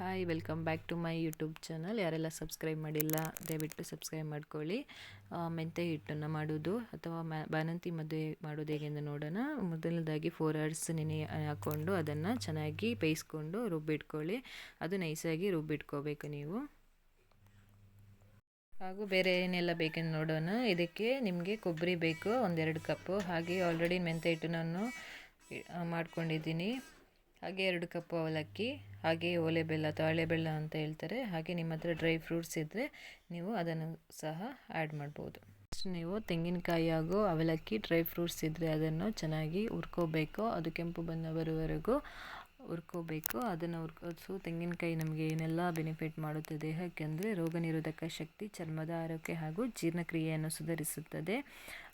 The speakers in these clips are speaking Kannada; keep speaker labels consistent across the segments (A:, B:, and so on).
A: Hi, welcome back to my YouTube channel. ಯಾರೆಲ್ಲ ಸಬ್ಸ್ಕ್ರೈಬ್ ಮಾಡಿಲ್ಲ ದಯವಿಟ್ಟು ಸಬ್ಸ್ಕ್ರೈಬ್ ಮಾಡ್ಕೊಳ್ಳಿ. ಮೆಂತ್ಯ ಹಿಟ್ಟನ್ನು ಮಾಡೋದು ಅಥವಾ ಬಾಣಂತಿ ಮದುವೆ ಮಾಡೋದು ಹೇಗೆ ಎಂದು ನೋಡೋಣ. ಮೊದಲನೇದಾಗಿ 4 hours ನೆನೆ ಹಾಕ್ಕೊಂಡು ಅದನ್ನು ಚೆನ್ನಾಗಿ ಬೇಯಿಸ್ಕೊಂಡು ರುಬ್ಬಿಟ್ಕೊಳ್ಳಿ. ಅದು ನೈಸಾಗಿ ರುಬ್ಬಿಟ್ಕೋಬೇಕು ನೀವು. ಹಾಗೂ ಬೇರೆ ಏನೆಲ್ಲ ಬೇಕೆಂದು ನೋಡೋಣ. ಇದಕ್ಕೆ ನಿಮಗೆ ಕೊಬ್ಬರಿ ಬೇಕು 1-2 ಕಪ್ಪು. ಹಾಗೆ ಆಲ್ರೆಡಿ ಮೆಂತ್ಯ ಹಿಟ್ಟು ನಾನು ಮಾಡ್ಕೊಂಡಿದ್ದೀನಿ. ಹಾಗೆ 2 ಕಪ್ಪು ಅವಲಕ್ಕಿ, ಹಾಗೆ ಓಲೆ ಬೆಲ್ಲ ಅಥವಾ ಹಳೆ ಬೆಲ್ಲ ಅಂತ ಹೇಳ್ತಾರೆ. ಹಾಗೆ ನಿಮ್ಮ ಹತ್ರ ಡ್ರೈ ಫ್ರೂಟ್ಸ್ ಇದ್ದರೆ ನೀವು ಅದನ್ನು ಸಹ ಆ್ಯಡ್ ಮಾಡ್ಬೋದು. ನೀವು ತೆಂಗಿನಕಾಯಿ ಹಾಗೂ ಅವಲಕ್ಕಿ ಡ್ರೈ ಫ್ರೂಟ್ಸ್ ಇದ್ದರೆ ಅದನ್ನು ಚೆನ್ನಾಗಿ ಹುರ್ಕೋಬೇಕು. ಅದು ಕೆಂಪು ಬಣ್ಣ ಬರುವವರೆಗೂ ಹುರ್ಕೋಬೇಕು. ಅದನ್ನು ತೆಂಗಿನಕಾಯಿ ನಮಗೆ ಏನೆಲ್ಲ ಬೆನಿಫಿಟ್ ಮಾಡುತ್ತೆ ದೇಹಕ್ಕೆ ಅಂದರೆ ರೋಗ ನಿರೋಧಕ ಶಕ್ತಿ, ಚರ್ಮದ ಆರೋಗ್ಯ ಹಾಗೂ ಜೀರ್ಣಕ್ರಿಯೆಯನ್ನು ಸುಧಾರಿಸುತ್ತದೆ.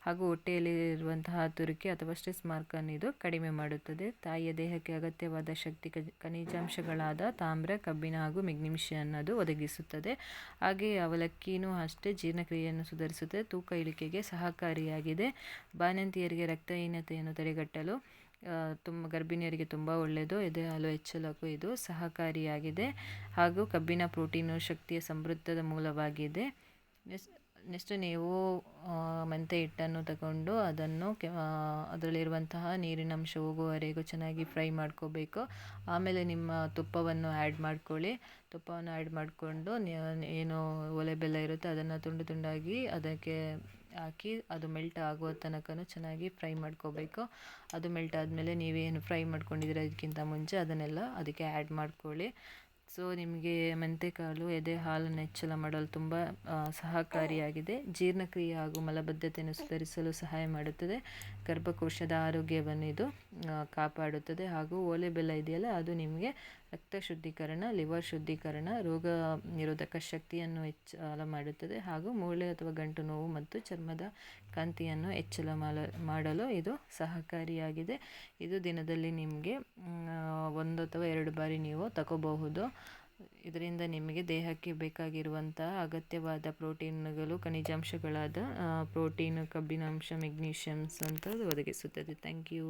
A: ಹಾಗೂ ಹೊಟ್ಟೆಯಲ್ಲಿ ಇರುವಂತಹ ತುರಿಕೆ ಅಥವಾ ಸ್ಟ್ರೆಸ್ ಮಾರ್ಕನ್ನು ಇದು ಕಡಿಮೆ ಮಾಡುತ್ತದೆ. ತಾಯಿಯ ದೇಹಕ್ಕೆ ಅಗತ್ಯವಾದ ಶಕ್ತಿ ಖನಿಜಾಂಶಗಳಾದ ತಾಮ್ರ, ಕಬ್ಬಿಣ ಹಾಗೂ ಮೆಗ್ನೀಷಿಯಂ ಅನ್ನೋದು ಒದಗಿಸುತ್ತದೆ. ಹಾಗೆ ಅವಲಕ್ಕಿನೂ ಅಷ್ಟೇ ಜೀರ್ಣಕ್ರಿಯೆಯನ್ನು ಸುಧಾರಿಸುತ್ತದೆ, ತೂಕ ಇಳಿಕೆಗೆ ಸಹಕಾರಿಯಾಗಿದೆ. ಬಾಣಂತಿಯರಿಗೆ ರಕ್ತಹೀನತೆಯನ್ನು ತಡೆಗಟ್ಟಲು ಗರ್ಭಿಣಿಯರಿಗೆ ತುಂಬ ಒಳ್ಳೆಯದು. ಎದೆ ಹಾಲು ಹೆಚ್ಚಳಕ್ಕೂ ಇದು ಸಹಕಾರಿಯಾಗಿದೆ. ಹಾಗೂ ಕಬ್ಬಿಣ ಪ್ರೋಟೀನು ಶಕ್ತಿಯ ಸಮೃದ್ಧದ ಮೂಲವಾಗಿದೆ. ನೆಕ್ಸ್ಟ್ ನೀವು ಮೆಂತ್ಯ ಹಿಟ್ಟನ್ನು ತಗೊಂಡು ಅದನ್ನು ಅದರಲ್ಲಿರುವಂತಹ ನೀರಿನ ಅಂಶ ಹೋಗುವವರೆಗೂ ಚೆನ್ನಾಗಿ ಫ್ರೈ ಮಾಡ್ಕೋಬೇಕು. ಆಮೇಲೆ ನಿಮ್ಮ ತುಪ್ಪವನ್ನು ಆ್ಯಡ್ ಮಾಡ್ಕೊಳ್ಳಿ. ತುಪ್ಪವನ್ನು ಆ್ಯಡ್ ಮಾಡಿಕೊಂಡು ಏನು ಒಲೆ ಬೆಲ್ಲ ಇರುತ್ತೆ ಅದನ್ನು ತುಂಡು ತುಂಡಾಗಿ ಅದಕ್ಕೆ ಹಾಕಿ ಅದು ಮೆಲ್ಟ್ ಆಗುವ ತನಕ ಚೆನ್ನಾಗಿ ಫ್ರೈ ಮಾಡ್ಕೋಬೇಕು. ಅದು ಮೆಲ್ಟ್ ಆದಮೇಲೆ ನೀವೇನು ಫ್ರೈ ಮಾಡ್ಕೊಂಡಿದ್ದೀರ ಅದಕ್ಕಿಂತ ಮುಂಚೆ ಅದನ್ನೆಲ್ಲ ಅದಕ್ಕೆ ಆ್ಯಡ್ ಮಾಡ್ಕೊಳ್ಳಿ. ಸೊ ನಿಮಗೆ ಮೆಂತ್ಯಕಾಳು ಎದೆ ಹಾಲನ್ನು ಹೆಚ್ಚಳ ಮಾಡಲು ತುಂಬ ಸಹಕಾರಿಯಾಗಿದೆ. ಜೀರ್ಣಕ್ರಿಯೆ ಹಾಗೂ ಮಲಬದ್ಧತೆಯನ್ನು ಸುಧಾರಿಸಲು ಸಹಾಯ ಮಾಡುತ್ತದೆ. ಗರ್ಭಕೋಶದ ಆರೋಗ್ಯವನ್ನು ಇದು ಕಾಪಾಡುತ್ತದೆ. ಹಾಗೂ ಓಲೆ ಬೆಲ್ಲ ಇದೆಯಲ್ಲ ಅದು ನಿಮಗೆ ರಕ್ತ ಶುದ್ಧೀಕರಣ, ಲಿವರ್ ಶುದ್ಧೀಕರಣ, ರೋಗ ನಿರೋಧಕ ಶಕ್ತಿಯನ್ನು ಹೆಚ್ಚಳ ಮಾಡುತ್ತದೆ. ಹಾಗೂ ಮೂಳೆ ಅಥವಾ ಗಂಟು ನೋವು ಮತ್ತು ಚರ್ಮದ ಕಾಂತಿಯನ್ನು ಹೆಚ್ಚಳ ಮಾಡಲು ಇದು ಸಹಕಾರಿಯಾಗಿದೆ. ಇದು ದಿನದಲ್ಲಿ ನಿಮಗೆ 1 ಅಥವಾ 2 ಬಾರಿ ನೀವು ತಗೋಬಹುದು. ಇದರಿಂದ ನಿಮಗೆ ದೇಹಕ್ಕೆ ಬೇಕಾಗಿರುವಂತಹ ಅಗತ್ಯವಾದ ಪ್ರೋಟೀನ್ಗಳು, ಖನಿಜಾಂಶಗಳಾದ ಪ್ರೋಟೀನು, ಕಬ್ಬಿನಾಂಶ, ಮೆಗ್ನೀಷಿಯಮ್ಸ್ ಅಂತ ಒದಗಿಸುತ್ತದೆ. Thank you.